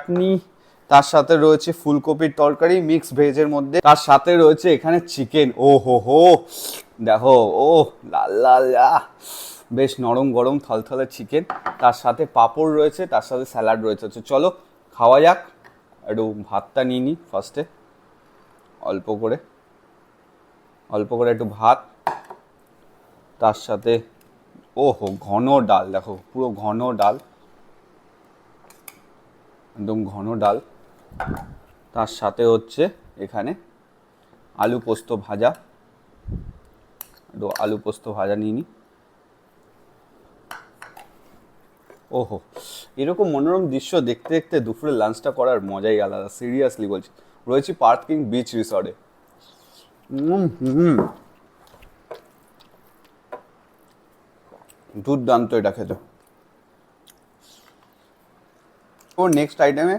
চাটনি, তার সাথে রয়েছে ফুলকপির তরকারি মিক্স ভেজের মধ্যে, তার সাথে রয়েছে এখানে চিকেন। ও হো হো, দেখো, ও লাল লাল, বেশ নরম গরম থলথলে চিকেন, তার সাথে পাঁপড় রয়েছে, তার সাথে স্যালাড রয়েছে। চলো খাওয়া যাক। একটু ভাতটা নিয়ে নিই ফার্স্টে, অল্প করে অল্প করে একটু ভাত, তার সাথে ওহো ঘন ডাল, দেখো পুরো ঘন ডাল, একদম ঘন ডাল, তার সাথে হচ্ছে এখানে আলু পোস্ত ভাজা, একটু আলু পোস্ত ভাজা নিয়ে নিই। ওহো, এরকম মনোরম দৃশ্য দেখতে দেখতে দুপুরে লাঞ্চটা করার মজাই আলাদা, সিরিয়াসলি বলছি। রয়েছি পার্কিং বিচ রিসর্টে। হুম, দুর্দান্ত এটা খেতে। ও নেক্সট আইটেমে